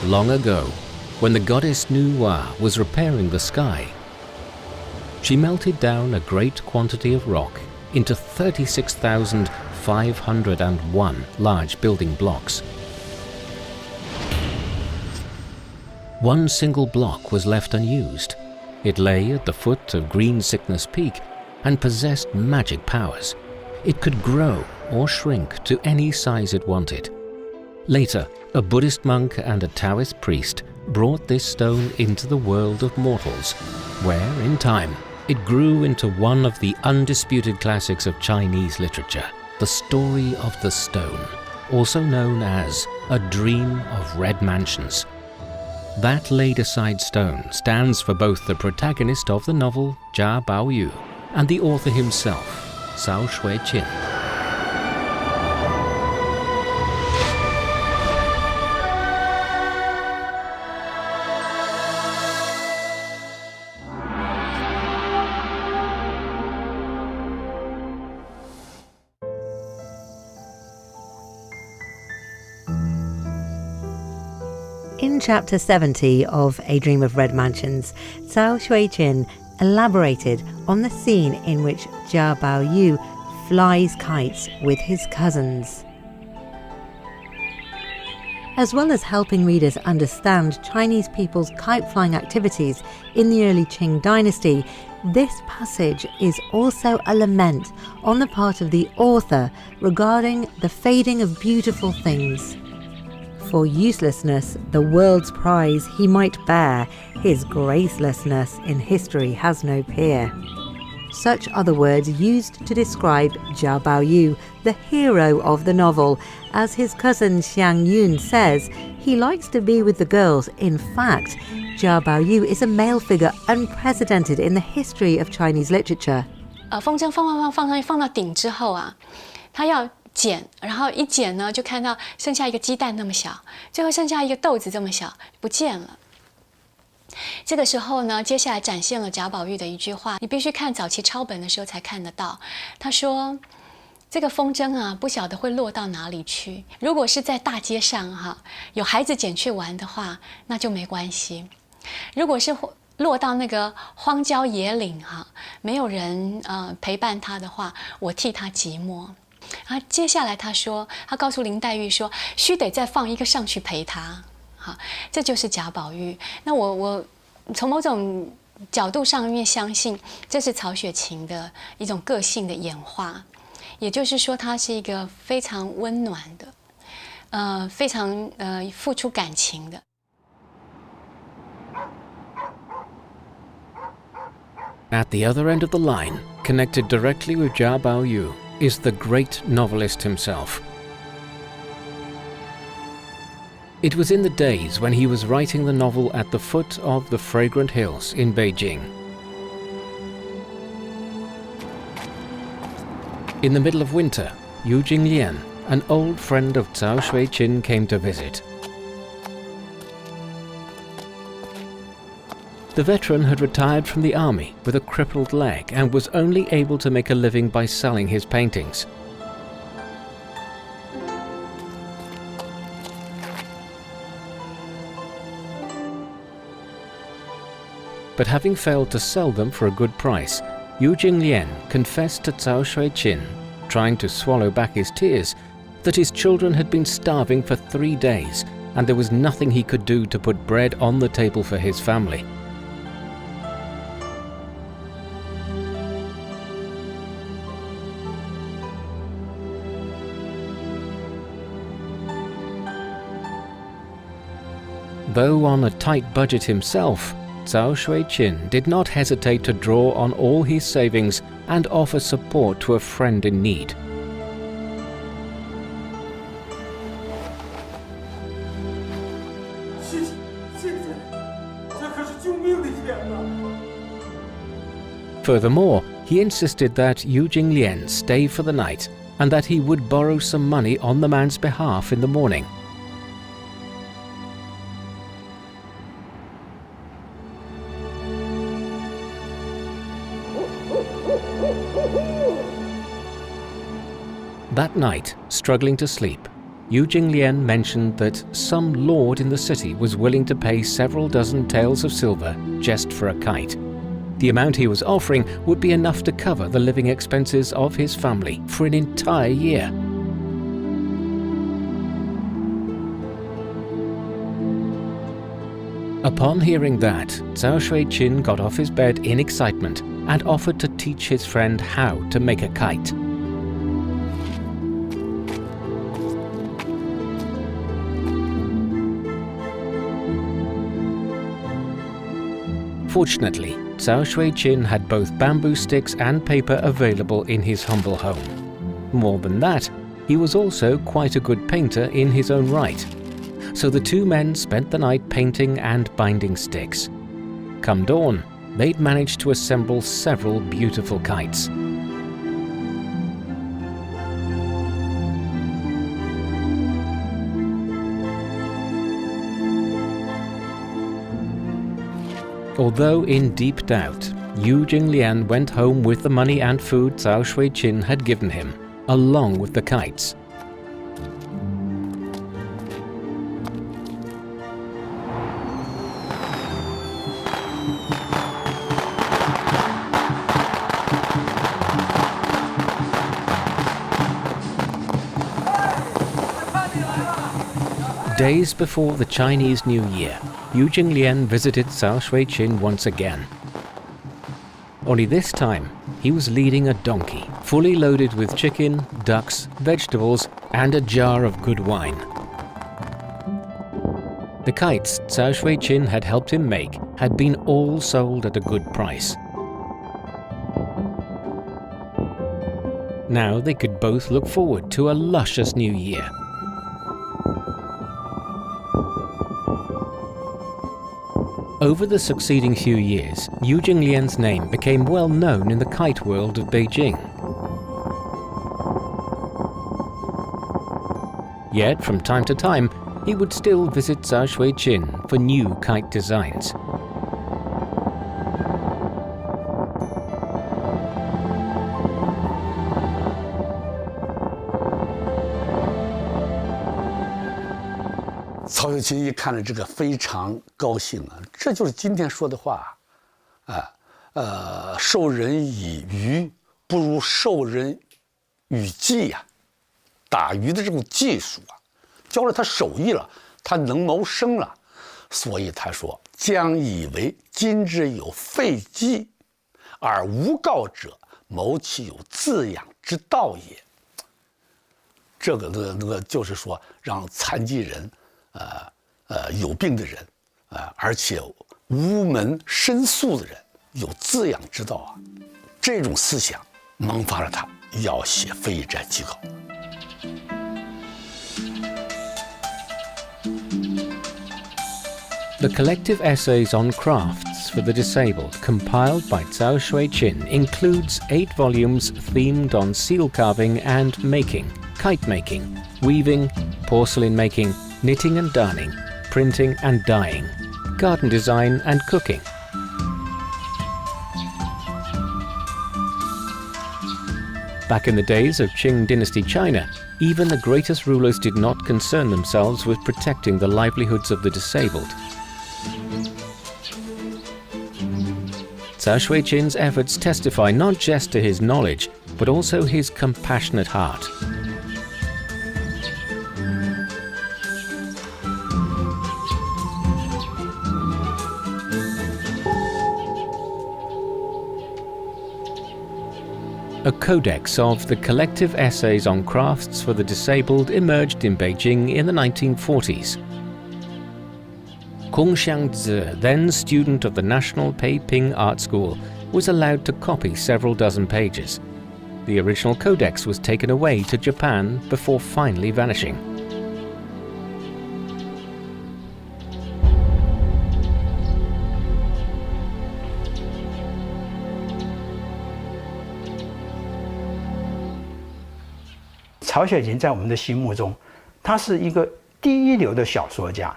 long ago, when the goddess Nuwa was repairing the sky. She melted down a great quantity of rock into 36,501 large building blocks. One single block was left unused. It lay at the foot of Green Sickness Peak and possessed magic powers. It could grow or shrink to any size it wanted. Later, a Buddhist monk and a Taoist priest brought this stone into the world of mortals, where, in time, it grew into one of the undisputed classics of Chinese literature, the story of the stone, also known as A Dream of Red Mansions. That laid-aside stone stands for both the protagonist of the novel, Jia Baoyu, and the author himself, Cao Xueqin. In Chapter 70 of A Dream of Red Mansions, Cao Xueqin elaborated on the scene in which Jia Baoyu flies kites with his cousins. As well as helping readers understand Chinese people's kite-flying activities in the early Qing dynasty, this passage is also a lament on the part of the author regarding the fading of beautiful things. For uselessness, the world's prize he might bear, his gracelessness in history has no peer. Such are the words used to describe Jia Baoyu, the hero of the novel. As his cousin Xiang Yun says, he likes to be with the girls. In fact, Jia Baoyu is a male figure unprecedented in the history of Chinese literature. 风筝放到顶之后啊，他要剪，然后一剪呢，就看到剩下一个鸡蛋那么小，最后剩下一个豆子这么小，不见了。这个时候呢，接下来展现了贾宝玉的一句话，你必须看早期抄本的时候才看得到。他说：“这个风筝啊，不晓得会落到哪里去。如果是在大街上哈，有孩子捡去玩的话，那就没关系；如果是落到那个荒郊野岭哈，没有人陪伴他的话，我替他寂寞。”接下来他说，他告诉林黛玉说，须得再放一个上去陪他。好，这就是贾宝玉。那我从某种角度上面相信，这是曹雪芹的一种个性的演化，也就是说，他是一个非常温暖的，非常付出感情的。At the other end of the line, connected directly with Jia Baoyu, is the great novelist himself. It was in the days when he was writing the novel at the foot of the fragrant hills in Beijing. In the middle of winter, Yu Jinglian, an old friend of Cao Xueqin, came to visit. The veteran had retired from the army with a crippled leg and was only able to make a living by selling his paintings. But having failed to sell them for a good price, Yu Jinglian confessed to Cao Xueqin, trying to swallow back his tears, that his children had been starving for 3 days and there was nothing he could do to put bread on the table for his family. Though on a tight budget himself, Cao Xueqin did not hesitate to draw on all his savings and offer support to a friend in need. Furthermore, he insisted that Yu Jinglian stay for the night and that he would borrow some money on the man's behalf in the morning. That night, struggling to sleep, Yu Jinglian mentioned that some lord in the city was willing to pay several dozen taels of silver just for a kite. The amount he was offering would be enough to cover the living expenses of his family for an entire year. Upon hearing that, Cao Xueqin got off his bed in excitement and offered to teach his friend how to make a kite. Fortunately, Cao Xueqin had both bamboo sticks and paper available in his humble home. More than that, he was also quite a good painter in his own right. So the two men spent the night painting and binding sticks. Come dawn, they'd managed to assemble several beautiful kites. Although in deep doubt, Yu Jinglian went home with the money and food Cao Xueqin had given him, along with the kites. Days before the Chinese New Year, Yu Jinglian visited Cao Xueqin once again. Only this time, he was leading a donkey, fully loaded with chicken, ducks, vegetables, and a jar of good wine. The kites Cao Xueqin had helped him make had been all sold at a good price. Now they could both look forward to a luscious new year. Over the succeeding few years, Yu Jinglian's name became well known in the kite world of Beijing. Yet, from time to time, he would still visit Cao Xueqin for new kite designs.曹雪芹一看了这个非常高兴啊，这就是今天说的话，授人以鱼不如授人以技呀。打鱼的这种技术啊，教了他手艺了，他能谋生了，所以他说：“将以为今之有废机，而无告者，谋其有自养之道也。”这个就是说，让残疾人。有病的人，而且无门申诉的人有自养之道啊，这种思想萌发了他要写《非遗斋纪稿》。The collective essays on crafts for the disabled compiled by Cao Xueqin includes 8 volumes themed on seal carving and making, kite making, weaving, porcelain making, knitting and darning, printing and dyeing, garden design and cooking. Back in the days of Qing dynasty China, even the greatest rulers did not concern themselves with protecting the livelihoods of the disabled. Cao Xueqin's efforts testify not just to his knowledge, but also his compassionate heart. A codex of the collective essays on crafts for the disabled emerged in Beijing in the 1940s. Kong Xiangzi, then student of the National Peiping Art School, was allowed to copy several dozen pages. The original codex was taken away to Japan before finally vanishing. Cao Xueqin在我们的心目中，他是一个第一流的小说家，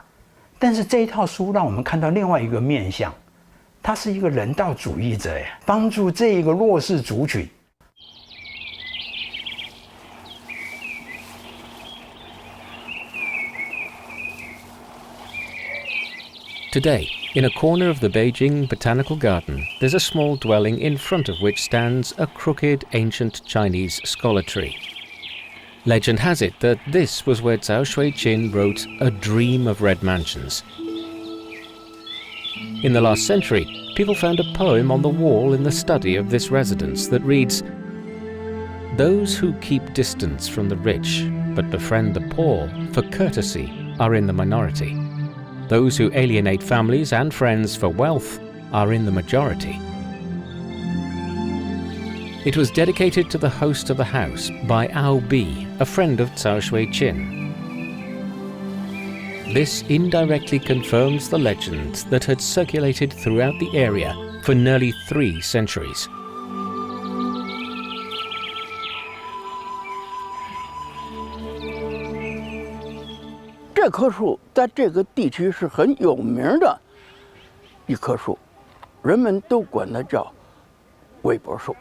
但是这一套书让我们看到另外一个面向，他是一个人道主义者，帮助这一个弱势族群。Today, in a corner of the Beijing Botanical Garden, there's a small dwelling in front of which stands a crooked ancient Chinese scholar tree. Legend has it that this was where Cao Xueqin wrote A Dream of Red Mansions. In the last century, people found a poem on the wall in the study of this residence that reads, "Those who keep distance from the rich but befriend the poor for courtesy are in the minority. Those who alienate families and friends for wealth are in the majority." It was dedicated to the host of the house by Ao Bi, a friend of Cao Xueqin. This indirectly confirms the legend that had circulated throughout the area for nearly 3 centuries. 这棵树在这个地区是很有名的一棵树，人们都管它叫韦伯树。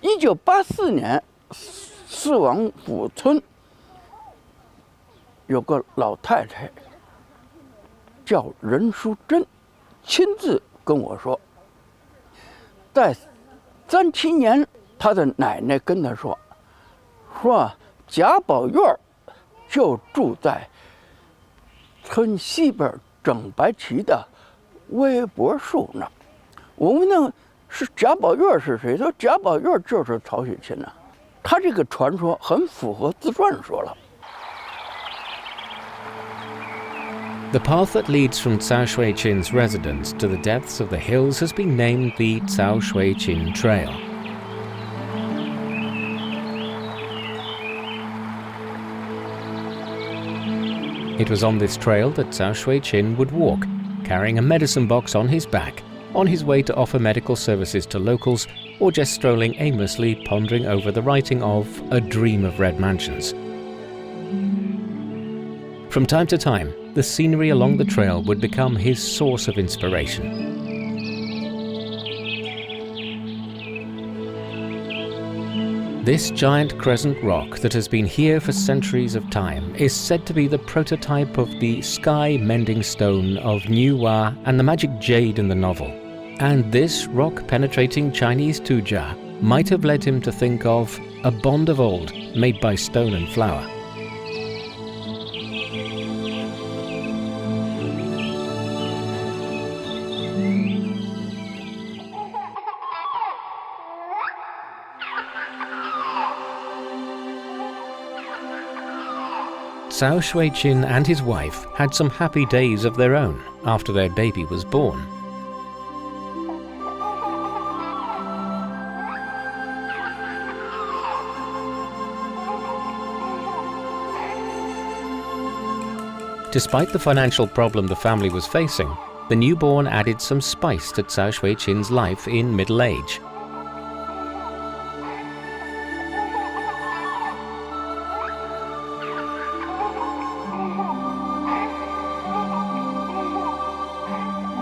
1984年，四王府村有个老太太叫任淑珍，亲自跟我说，在37年，她的奶奶跟她说，贾宝院就住在村西边整白旗的微博树那儿。我问那是贾宝院是谁？他说贾宝院就是曹雪芹呐。他这个传说很符合自传说了。 The path that leads from Cao Xueqin's residence to the depths of the hills has been named the Cao Xueqin Trail. It was on this trail that Cao Xueqin would walk, carrying a medicine box on his back, on his way to offer medical services to locals, or just strolling aimlessly pondering over the writing of A Dream of Red Mansions. From time to time, the scenery along the trail would become his source of inspiration. This giant crescent rock that has been here for centuries of time is said to be the prototype of the sky-mending stone of Niuwa and the magic jade in the novel. And this rock-penetrating Chinese tujia might have led him to think of a bond of old made by stone and flower. Cao Xueqin and his wife had some happy days of their own after their baby was born. Despite the financial problem the family was facing, the newborn added some spice to Cao Xueqin's life in middle age.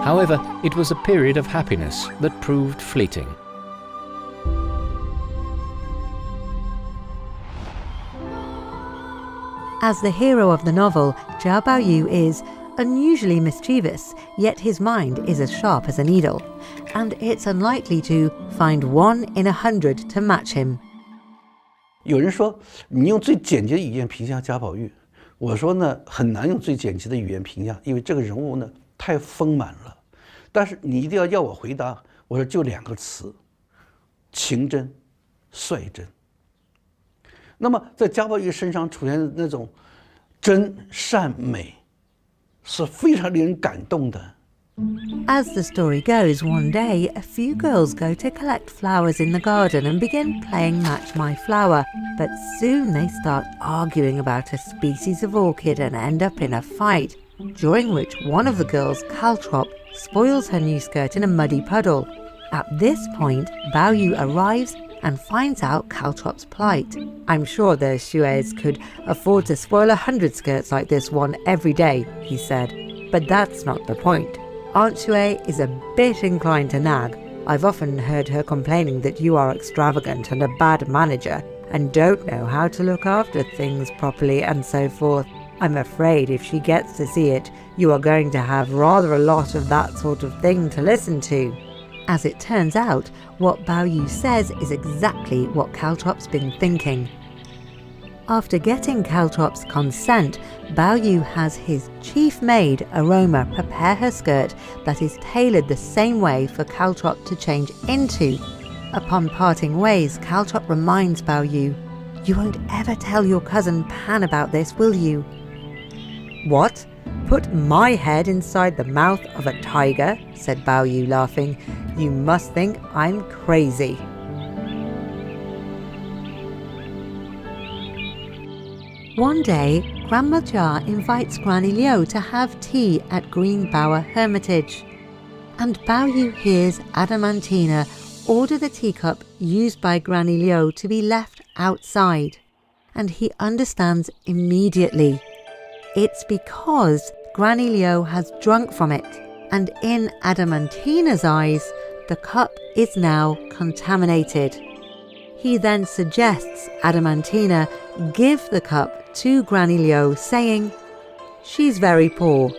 However, it was a period of happiness that proved fleeting. As the hero of the novel, Zhao Baoyu is unusually mischievous, yet his mind is as sharp as a needle, and it's unlikely to find 1 in 100 to match him. 有人说你用最简洁的语言评价贾宝玉，我说呢很难用最简洁的语言评价，因为这个人物呢太丰满了。但是你一定要我回答，我说就2个词：情真、率真。那么在贾宝玉身上出现的那种真、善、美，是非常令人感动的。 As the story goes, one day, a few girls go to collect flowers in the garden and begin playing Match My Flower, but soon they start arguing about a species of orchid and end up in a fight, during which one of the girls, Caltrop, spoils her new skirt in a muddy puddle. At this point, Baoyu arrives and finds out Caltrop's plight. I'm sure the Xues could afford to spoil 100 skirts like this one every day, he said. But that's not the point. Aunt Xue is a bit inclined to nag. I've often heard her complaining that you are extravagant and a bad manager and don't know how to look after things properly and so forth. I'm afraid if she gets to see it, you are going to have rather a lot of that sort of thing to listen to. As it turns out, what Bao Yu says is exactly what Caltrop's been thinking. After getting Caltrop's consent, Bao Yu has his chief maid, Aroma, prepare her skirt that is tailored the same way for Caltrop to change into. Upon parting ways, Caltrop reminds Bao Yu, "You won't ever tell your cousin Pan about this, will you?" "What? Put my head inside the mouth of a tiger?" said Bao Yu, laughing. "You must think I'm crazy." One day, Grandma Jia invites Granny Liu to have tea at Green Bower Hermitage. And Bao Yu hears Adamantina order the teacup used by Granny Liu to be left outside. And he understands immediately. It's because Granny Liu has drunk from it. And in Adamantina's eyes, the cup is now contaminated. He then suggests Adamantina give the cup to Granny Liu, saying, "She's very poor,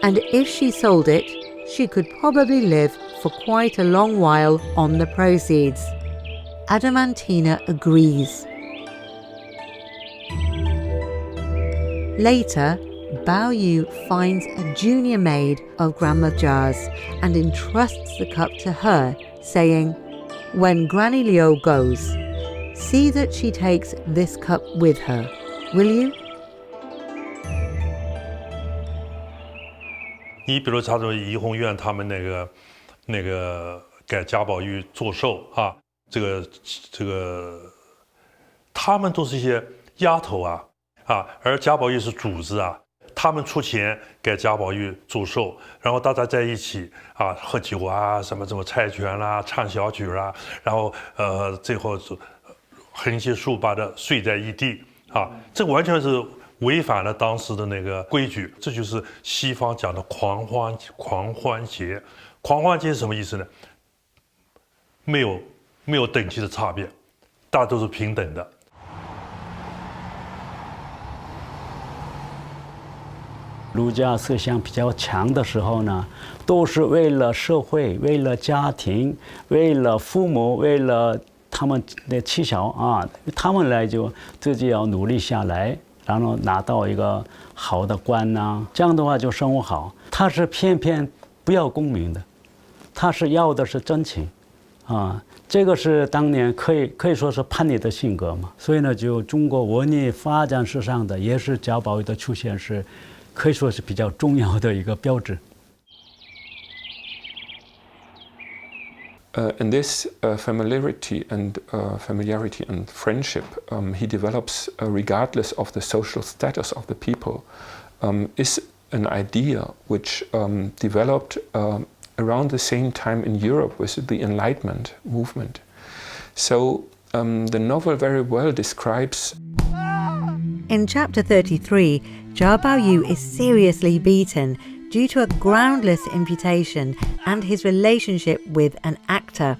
and if she sold it, she could probably live for quite a long while on the proceeds." Adamantina agrees. Later, Bao Yu finds a junior maid of Grandma Jia's and entrusts the cup to her, saying, "When Granny Liu goes, see that she takes this cup with her, will you?"你比如他说怡红院他们那个给贾宝玉祝寿啊，这个他们都是一些丫头啊，而贾宝玉是主子啊，他们出钱给贾宝玉祝寿，然后大家在一起啊喝酒啊，什么猜拳啦，唱小曲啦，然后最后横七竖八的睡在一地啊，这完全是违反了当时的那个规矩，这就是西方讲的狂欢节。狂欢节是什么意思呢？没有等级的差别，大家都是平等的。儒家思想比较强的时候呢，都是为了社会，为了家庭，为了父母，为了他们的妻小啊，他们来就自己要努力下来，然后拿到一个好的官呐，这样的话就生活好。他是偏不要功名的，他是要的是真情，啊，这个是当年可以说是叛逆的性格嘛。所以呢，就中国文艺发展史上的，也是贾宝玉的出现是可以说是比较重要的一个标志。In this familiarity and friendship, he develops, regardless of the social status of the people, is an idea which developed around the same time in Europe with the Enlightenment movement. So the novel very well describes. In chapter 33, Jia Baoyu is seriously beaten due to a groundless imputation and his relationship with an actor.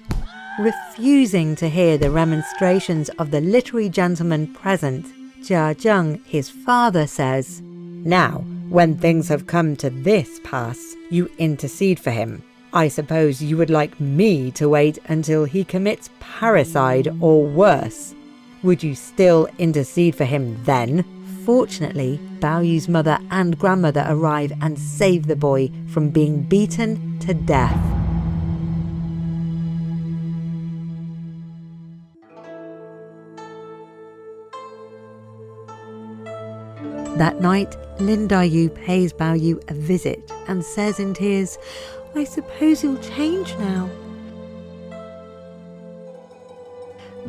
Refusing to hear the remonstrations of the literary gentleman present, Jia Zheng, his father, says, "Now, when things have come to this pass, you intercede for him. I suppose you would like me to wait until he commits parricide or worse. Would you still intercede for him then?" Fortunately, Bao Yu's mother and grandmother arrive and save the boy from being beaten to death. That night, Lin Daiyu pays Bao Yu a visit and says in tears, "I suppose you'll change now."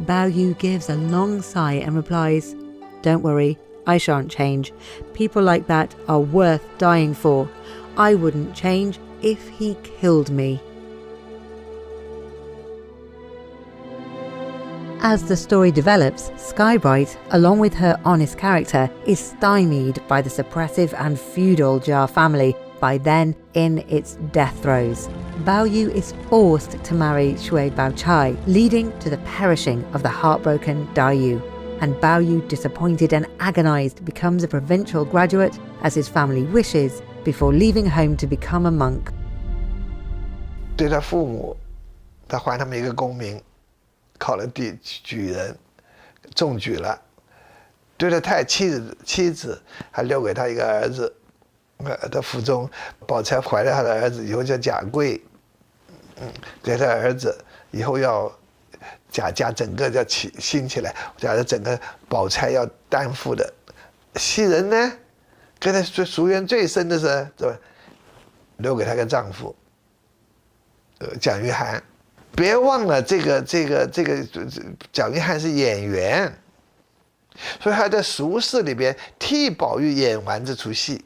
Bao Yu gives a long sigh and replies, "Don't worry, I shan't change. People like that are worth dying for. I wouldn't change if he killed me." As the story develops, Skybright, along with her honest character, is stymied by the suppressive and feudal Jia family, by then in its death throes. Bao Yu is forced to marry Shui Baochai, leading to the perishing of the heartbroken Daiyu. and Bao Yu, disappointed and agonized, becomes a provincial graduate as his family wishes before leaving home to become a monk. 对他父母，他还他们一个功名，考了举人，中举了。对他妻子还留给他一个儿子，他府中宝钗怀了他的儿子以后叫贾贵，对他儿子以后要贾家整个要兴起来，贾家整个宝钗要担负的。袭人呢，跟他夙缘最深的是，对吧？留给他个丈夫，蒋玉菡。别忘了这个蒋玉菡是演员，所以他在俗世里边替宝玉演完这出戏。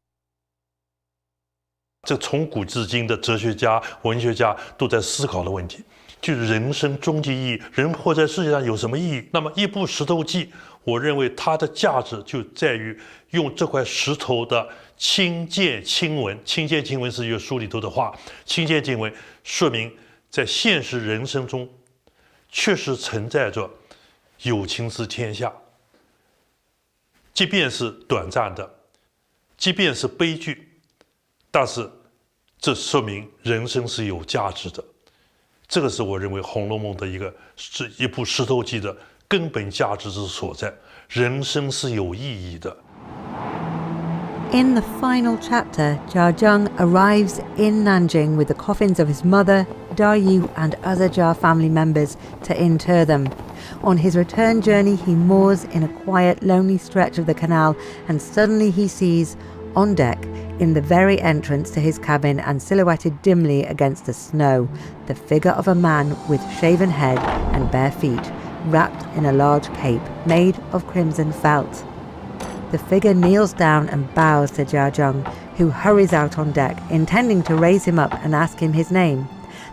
这从古至今的哲学家、文学家都在思考的问题，就是人生终极意义，人活在世界上有什么意义？那么一部石头记，我认为它的价值就在于用这块石头的亲见亲闻，亲见亲闻是一个书里头的话，亲见亲闻说明在现实人生中确实存在着有情是天下，即便是短暂的，即便是悲剧，但是这说明人生是有价值的。这个是我认为《红楼梦》的一部石头记的根本价值之所在，人生是有意义的。In the final chapter, Jia Zheng arrives in Nanjing with the coffins of his mother, Da Yu, and other Jia family members to inter them. On his return journey, he moors in a quiet, lonely stretch of the canal, and suddenly he sees, on deck, in the very entrance to his cabin and silhouetted dimly against the snow, the figure of a man with shaven head and bare feet, wrapped in a large cape made of crimson felt. The figure kneels down and bows to Jia Zheng, who hurries out on deck, intending to raise him up and ask him his name.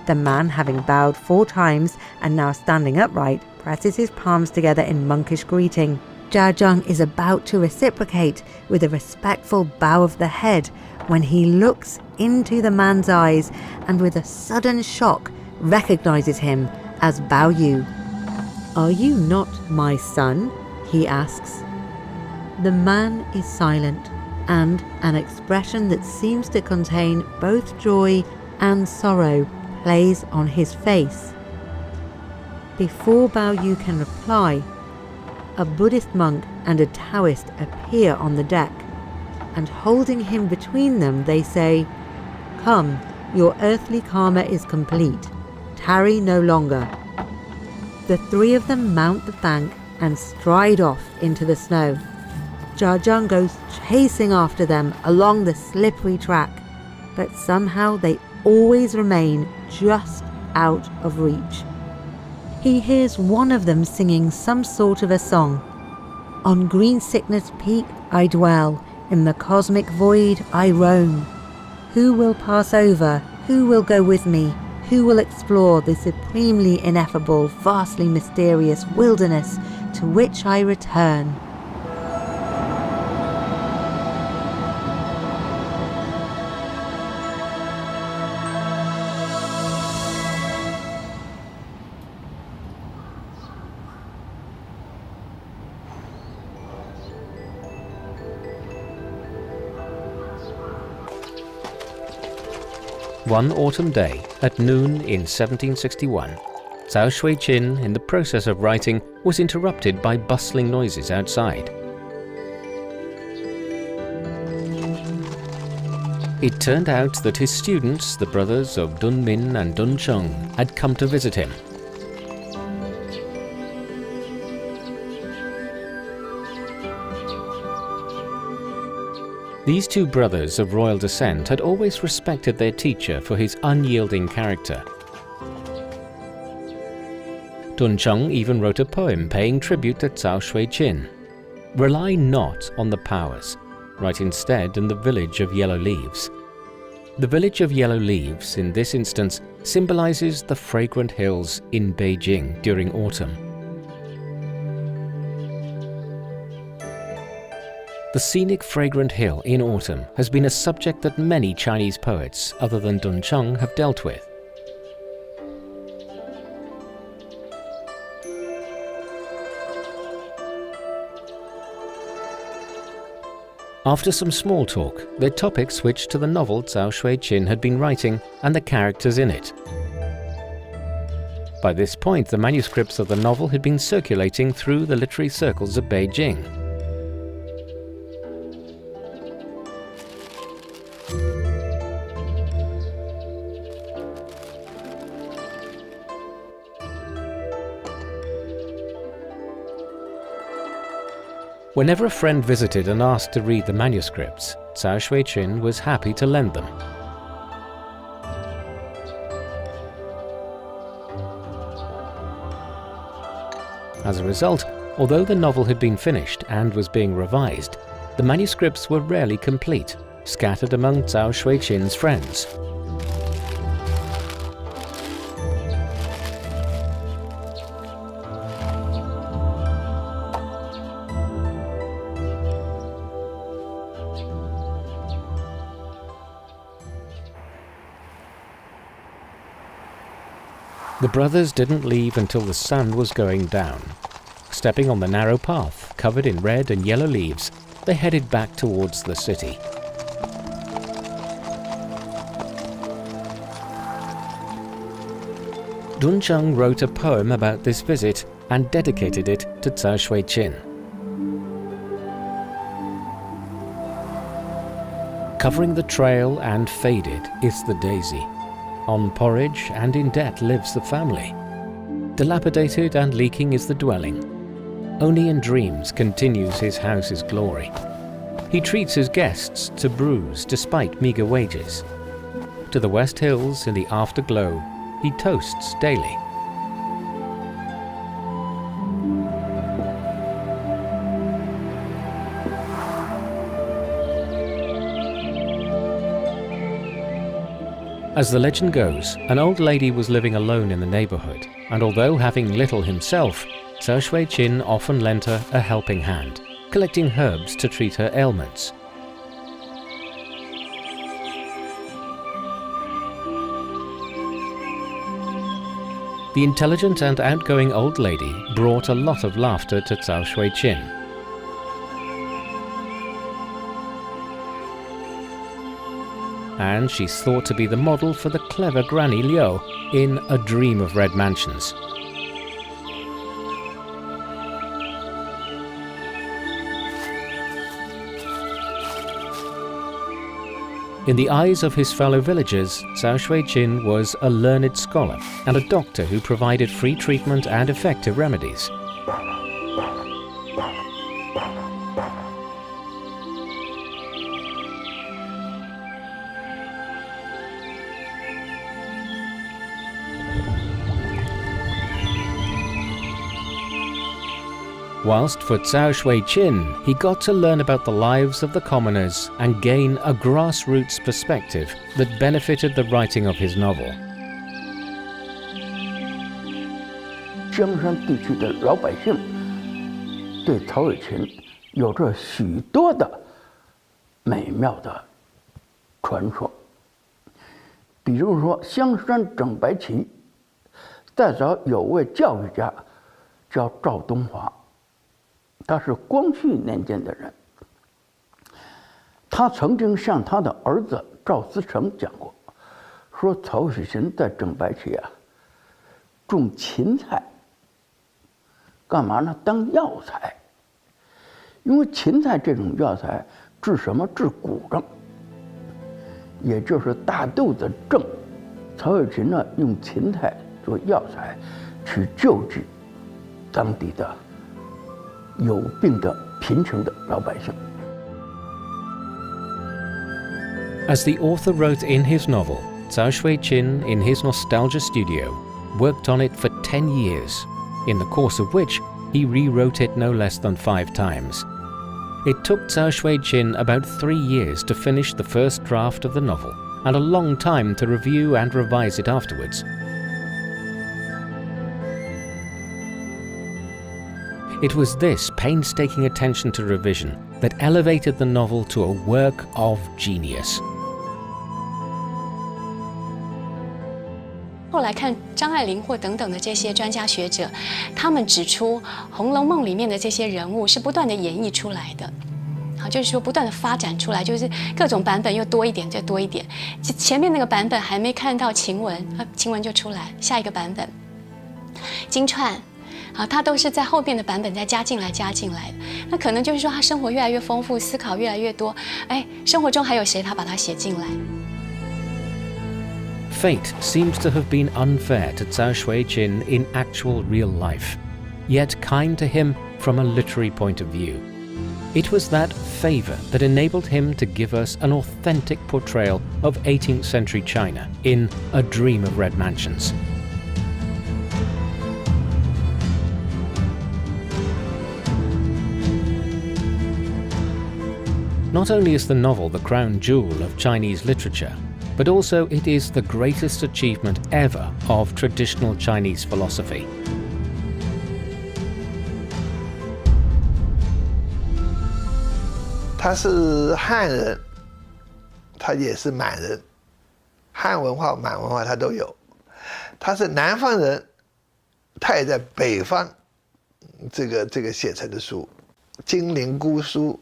The man, having bowed 4 times and now standing upright, presses his palms together in monkish greeting. Jia Zheng is about to reciprocate with a respectful bow of the head when he looks into the man's eyes and with a sudden shock recognizes him as Bao Yu. "Are you not my son?" he asks. The man is silent, and an expression that seems to contain both joy and sorrow plays on his face. Before Bao Yu can reply, a Buddhist monk and a Taoist appear on the deck, and holding him between them, they say, "Come, your earthly karma is complete. Tarry no longer." The 3 of them mount the bank and stride off into the snow. Jia Zheng goes chasing after them along the slippery track, but somehow they always remain just out of reach. He hears one of them singing some sort of a song. "On green sickness peak I dwell, in the cosmic void I roam. Who will pass over? Who will go with me? Who will explore the supremely ineffable, vastly mysterious wilderness to which I return?" One autumn day, at noon in 1761, Cao Xueqin, in the process of writing, was interrupted by bustling noises outside. It turned out that his students, the brothers of Dun Min and Dun Cheng, had come to visit him. These 2 brothers of royal descent had always respected their teacher for his unyielding character. Dun Cheng even wrote a poem paying tribute to Cao Xueqin. "Rely not on the powers, write instead in the village of yellow leaves." The village of yellow leaves, in this instance, symbolizes the fragrant hills in Beijing during autumn. The scenic fragrant hill in autumn has been a subject that many Chinese poets other than Dun Cheng have dealt with. After some small talk, their topic switched to the novel Cao Xueqin had been writing and the characters in it. By this point, the manuscripts of the novel had been circulating through the literary circles of Beijing. Whenever a friend visited and asked to read the manuscripts, Cao Xueqin was happy to lend them. As a result, although the novel had been finished and was being revised, the manuscripts were rarely complete, scattered among Cao Xueqin's friends. The brothers didn't leave until the sun was going down. Stepping on the narrow path, covered in red and yellow leaves, they headed back towards the city. Duncheng wrote a poem about this visit and dedicated it to Cao Xueqin. Covering the trail and faded is the daisy. On porridge and in debt lives the family. Dilapidated and leaking is the dwelling. Only in dreams continues his house's glory. He treats his guests to brews despite meager wages. To the West Hills in the afterglow, he toasts daily. As the legend goes, an old lady was living alone in the neighborhood, and although having little himself, Cao Xueqin often lent her a helping hand, collecting herbs to treat her ailments. The intelligent and outgoing old lady brought a lot of laughter to Cao Xueqin. And she's thought to be the model for the clever Granny Liu in A Dream of Red Mansions. In the eyes of his fellow villagers, Cao Xueqin was a learned scholar and a doctor who provided free treatment and effective remedies. Whilst for Cao Xueqin, he got to learn about the lives of the commoners and gain a grassroots perspective that benefited the writing of his novel. 香山地区的老百姓对曹雪芹有着许多的美妙的传说，比如说香山整白旗，再早有位教育家叫赵东华。 他是光绪年间的人，他曾经向他的儿子赵思成讲过，说曹雪芹在整白旗啊种芹菜，干嘛呢？当药材。因为芹菜这种药材治什么？治骨症，也就是大肚子症。曹雪芹呢用芹菜做药材，去救治当地的 有病的贫穷的老百姓。 As the author wrote in his novel, Cao Xueqin, in his nostalgia studio, worked on it for 10 years, in the course of which he rewrote it no less than 5 times. It took Cao Xueqin about 3 years to finish the first draft of the novel, and a long time to review and revise it afterwards. It was this painstaking attention to revision that elevated the novel to a work of genius. 后来看张爱玲或等等的这些专家学者，他们指出《红楼梦》里面的这些人物是不断的演绎出来的。好，哈，就是说不断的发展出来，就是各种版本又多一点，再多一点。前面那个版本还没看到晴雯，晴雯就出来，下一个版本，金钏。啊，它都是在后边的版本再加进来的。那可能就是说，他生活越来越丰富，思考越来越多。哎，生活中还有谁，他把它写进来。Fate seems to have been unfair to Cao Xueqin in actual real life, yet kind to him from a literary point of view. It was that favour that enabled him to give us an authentic portrayal of 18th century China in A Dream of Red Mansions. Not only is the novel the crown jewel of Chinese literature, but also it is the greatest achievement ever of traditional Chinese philosophy. 他是汉人，他也是满人，汉文化、满文化他都有。他是南方人，他也在北方这个写成的书，金陵姑苏。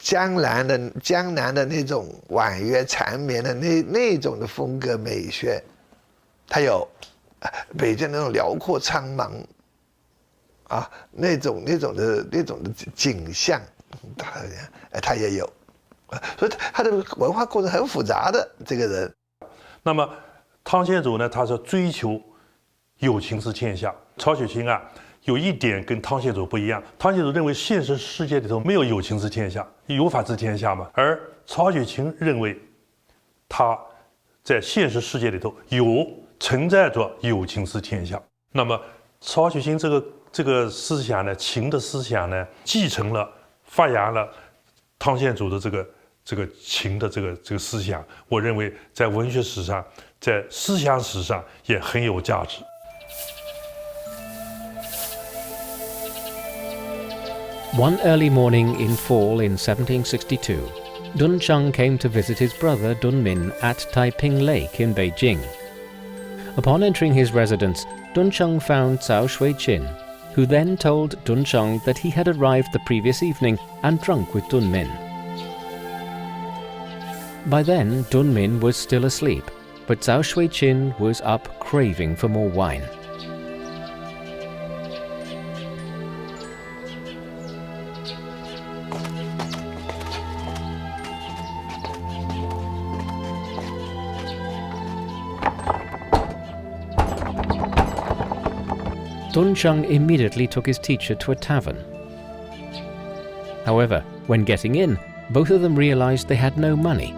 江南的那种婉约缠绵的那种的风格美学，它有北京那种辽阔苍茫啊，那种的景象，他也有，所以他的文化构成很复杂的这个人。那么汤显祖呢，他是追求有情之天下。曹雪芹啊，有一点跟汤显祖不一样，汤显祖认为现实世界里头没有有情之天下，有法治天下嘛，而曹雪芹认为他在现实世界里头存在着有情之天下。那么曹雪芹这个思想呢，情的思想呢，继承了发扬了汤显祖的这个情的这个思想，我认为在文学史上，在思想史上也很有价值。One early morning in fall in 1762, Dun Cheng came to visit his brother Dun Min at Taiping Lake in Beijing. Upon entering his residence, Dun Cheng found Cao Xueqin, who then told Dun Cheng that he had arrived the previous evening and drunk with Dun Min. By then, Dun Min was still asleep, but Cao Xueqin was up craving for more wine. Dun Cheng immediately took his teacher to a tavern. However, when getting in, both of them realized they had no money.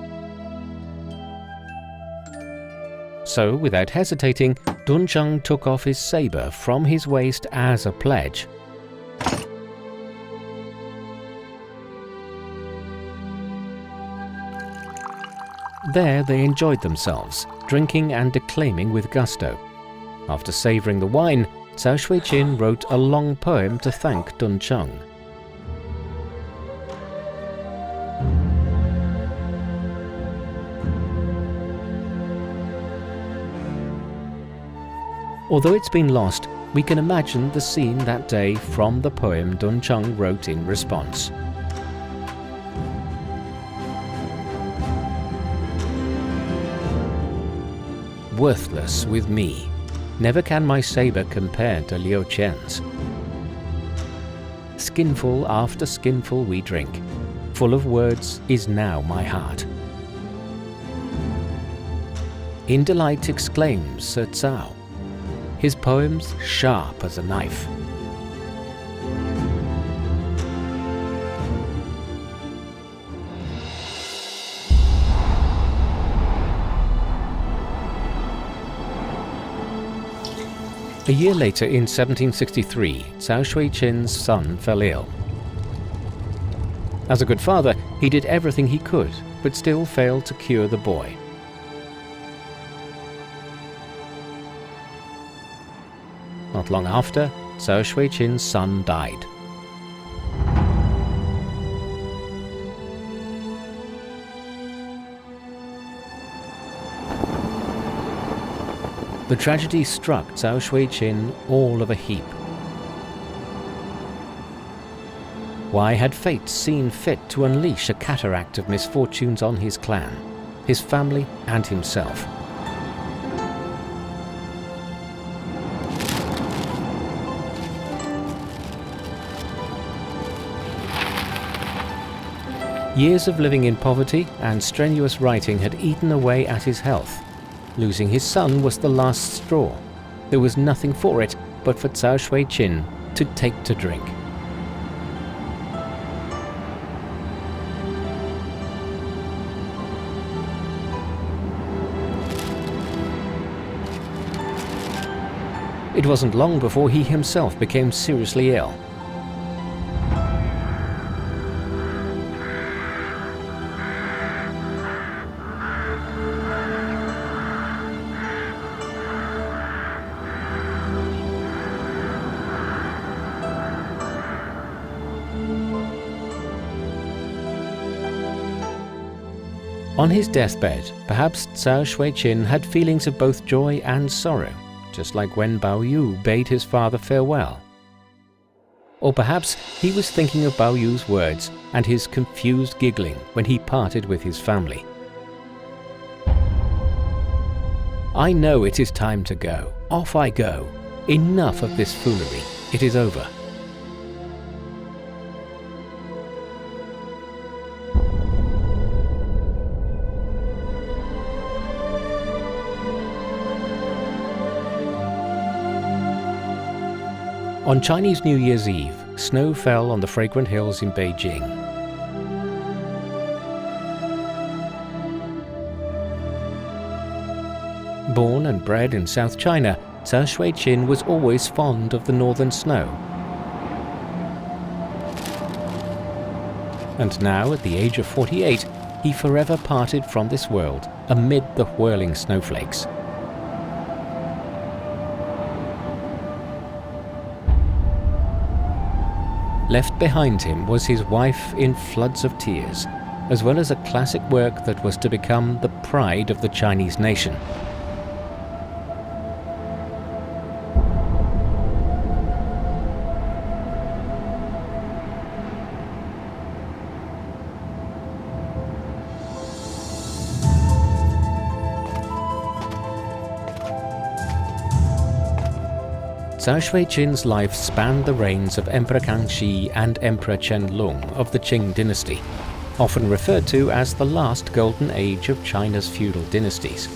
So, without hesitating, Dun Cheng took off his saber from his waist as a pledge. There they enjoyed themselves, drinking and declaiming with gusto. After savouring the wine, Cao Xueqin wrote a long poem to thank Dun Cheng. Although it's been lost, we can imagine the scene that day from the poem Dun Cheng wrote in response. Worthless with me. Never can my sabre compare to Liu Qian's. Skinful after skinful we drink. Full of words is now my heart. In delight exclaims Sir Cao, his poems sharp as a knife. A year later, in 1763, Cao Xueqin's son fell ill. As a good father, he did everything he could, but still failed to cure the boy. Not long after, Cao Xueqin's son died. The tragedy struck Cao Xueqin all of a heap. Why had fate seen fit to unleash a cataract of misfortunes on his clan, his family and himself? Years of living in poverty and strenuous writing had eaten away at his health. Losing his son was the last straw. There was nothing for it but for Cao Xueqin to take to drink. It wasn't long before he himself became seriously ill. On his deathbed, perhaps Cao Xueqin had feelings of both joy and sorrow, just like when Bao Yu bade his father farewell. Or perhaps he was thinking of Bao Yu's words and his confused giggling when he parted with his family. I know it is time to go. Off I go. Enough of this foolery. It is over. On Chinese New Year's Eve, snow fell on the fragrant hills in Beijing. Born and bred in South China, Cao Xueqin was always fond of the northern snow. And now, at the age of 48, he forever parted from this world amid the whirling snowflakes. Left behind him was his wife in floods of tears, as well as a classic work that was to become the pride of the Chinese nation. Cao Xueqin's life spanned the reigns of Emperor Kangxi and Emperor Qianlong of the Qing dynasty, often referred to as the last golden age of China's feudal dynasties.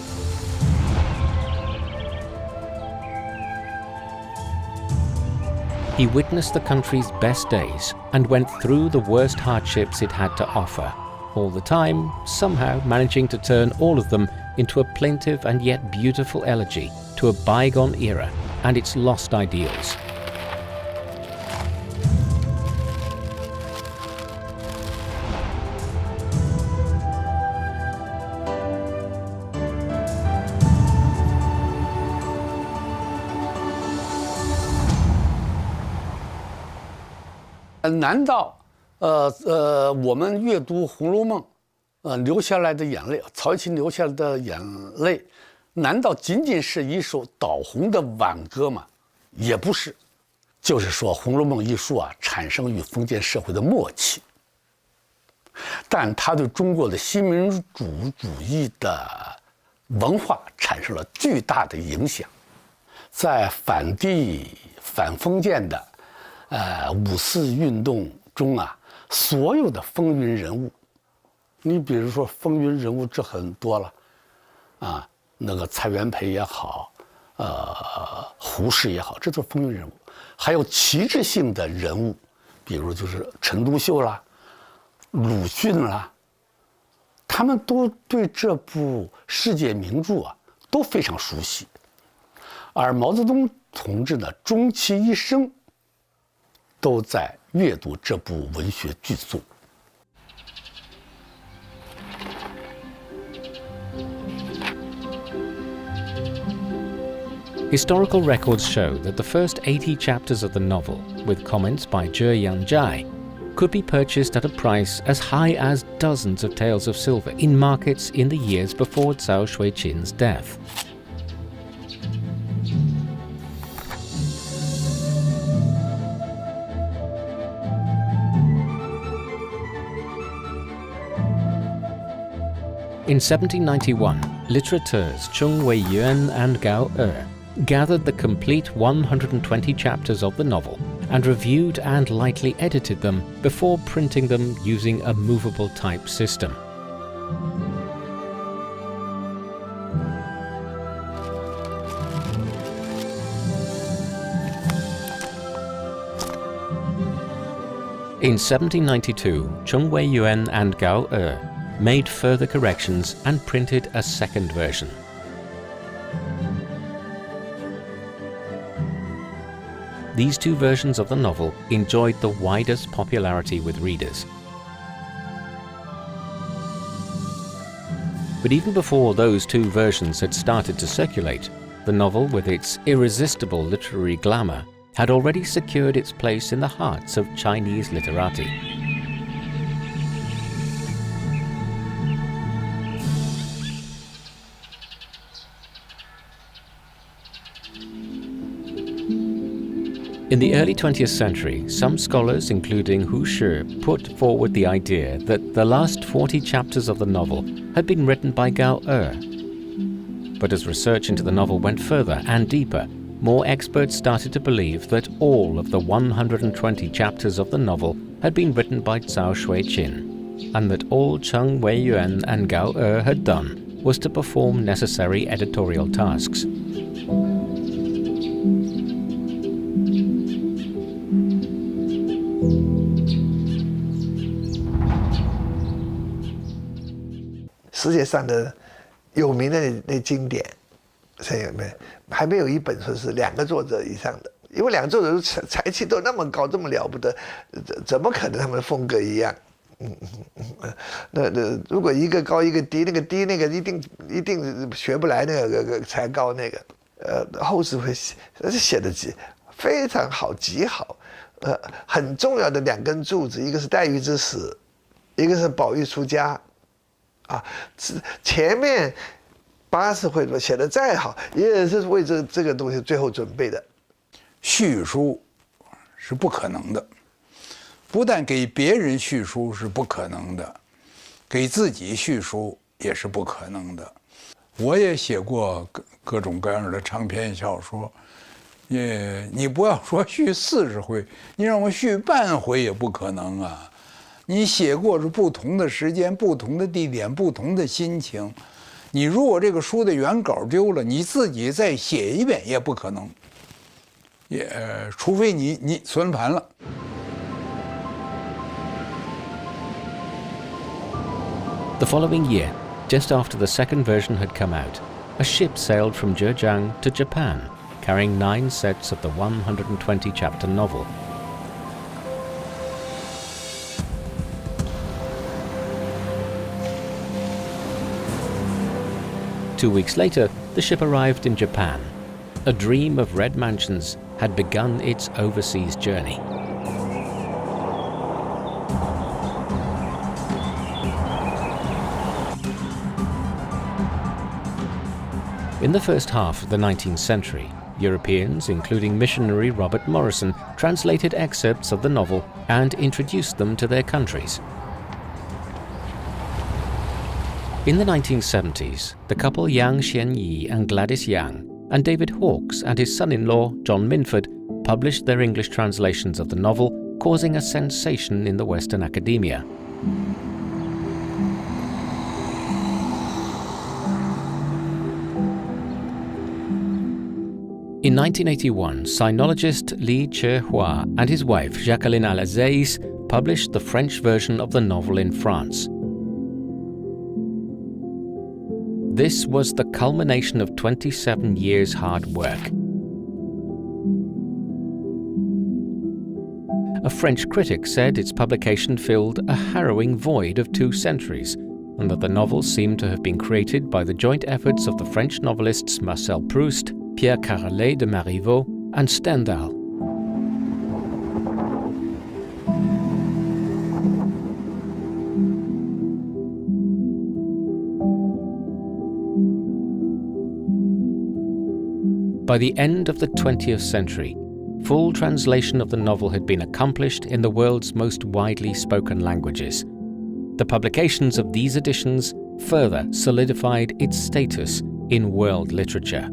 He witnessed the country's best days and went through the worst hardships it had to offer, all the time somehow managing to turn all of them into a plaintive and yet beautiful elegy to a bygone era and its lost ideals.难道我们阅读《红楼梦》流下来的眼泪，曹雪芹流下来的眼泪，难道仅仅是一首倒红的挽歌吗？也不是，就是说《红楼梦》一书啊，产生于封建社会的末期，但它对中国的新民主主义的文化产生了巨大的影响。在反帝、反封建的五四运动中啊，所有的风云人物，你比如说风云人物这很多了，啊，那个蔡元培也好，胡适也好，这都是风云人物。还有旗帜性的人物，比如就是陈独秀啦、鲁迅啦，他们都对这部世界名著啊都非常熟悉。而毛泽东同志呢，终其一生都在阅读这部文学巨作。Historical records show that the first 80 chapters of the novel, with comments by Zhe Yangjai, could be purchased at a price as high as dozens of taels of silver in markets in the years before Cao Xueqin's death. In 1791, littérateurs Cao Xueqin and Cao gathered the complete 120 chapters of the novel and reviewed and lightly edited them before printing them using a movable type system. In 1792, Cao Xueqin and Cao made further corrections and printed a second version. These two versions of the novel enjoyed the widest popularity with readers. But even before those two versions had started to circulate, the novel, with its irresistible literary glamour, had already secured its place in the hearts of Chinese literati. In the early 20th century, some scholars, including Hu Shi, put forward the idea that the last 40 chapters of the novel had been written by Cao. But as research into the novel went further and deeper, more experts started to believe that all of the 120 chapters of the novel had been written by Cao Xueqin, and that all Cao Xueqin and Cao had done was to perform necessary editorial tasks.世界上的有名的那经典，还没有一本说是2个作者以上的，因为2个作者才气都那么高，这么了不得，怎么可能他们的风格一样？那如果一个高一个低，那个低那个一定学不来，那个才高那个，后世会写的非常好，极好，很重要的2根柱子，一个是黛玉之死，一个是宝玉出家。前面80回写的再好，也是为这个东西最后准备的。叙书是不可能的，不但给别人叙书是不可能的，给自己叙书也是不可能的。我也写过各种各样的长篇小说，你不要说续40回，你让我续半回也不可能啊！你写过是不同的时间、不同的地点、不同的心情。你如果这个书的原稿丢了，你自己再写一遍也不可能，除非你存盘了。The following year, just after the second version had come out, a ship sailed from Zhejiang to Japan, carrying 9 sets of the 120-chapter novel. Two weeks later, the ship arrived in Japan. A dream of red mansions had begun its overseas journey. In the first half of the 19th century, Europeans, including missionary Robert Morrison, translated excerpts of the novel and introduced them to their countries. In the 1970s, the couple Yang Xianyi and Gladys Yang and David Hawkes and his son-in-law John Minford published their English translations of the novel, causing a sensation in the Western academia. In 1981, sinologist Li Chehua and his wife Jacqueline Alazeis published the French version of the novel in France. This was the culmination of 27 years' hard work. A French critic said its publication filled a harrowing void of 2 centuries, and that the novel seemed to have been created by the joint efforts of the French novelists Marcel Proust, Pierre Carlet de Marivaux, and Stendhal. By the end of the 20th century, full translation of the novel had been accomplished in the world's most widely spoken languages. The publications of these editions further solidified its status in world literature.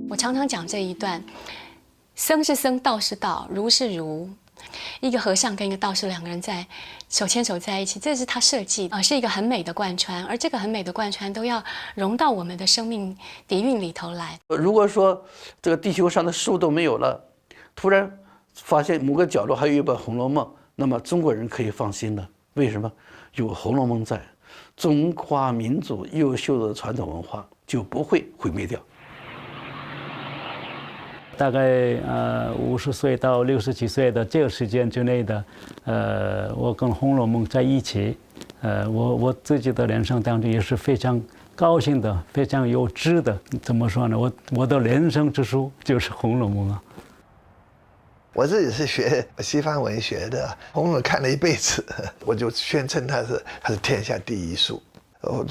我常常讲这一段，僧是僧，道是道，儒是儒。一个和尚跟一个道士两个人在手牵手在一起，这是他设计是一个很美的贯穿，而这个很美的贯穿都要融到我们的生命底蕴里头来。如果说这个地球上的树都没有了，突然发现某个角落还有一本《红楼梦》，那么中国人可以放心了。为什么？有《红楼梦》在，中华民族优秀的传统文化就不会毁灭掉。大概50岁到60几岁的这个时间之内的，我跟《红楼梦》在一起，我自己的人生当中也是非常高兴的，非常有志的。怎么说呢？我的人生之书就是《红楼梦》啊。我自己是学西方文学的，《红楼梦》看了一辈子，我就宣称它是天下第一书。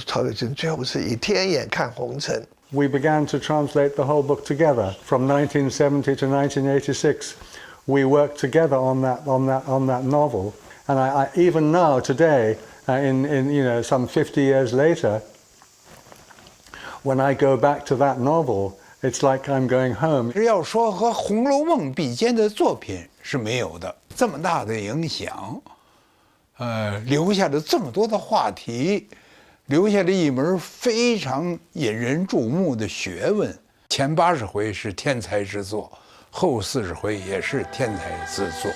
曹雪芹最后是以天眼看红尘。We began to translate the whole book together from 1970 to 1986. We worked together on that novel, and I even now today, in some 50 years later, when I go back to that novel, it's like I'm going home. 要说和《红楼梦》比肩的作品是没有的，这么大的影响，留下了这么多的话题。留下了一门非常引人注目的学问，前80回是天才之作，后40回也是天才之作。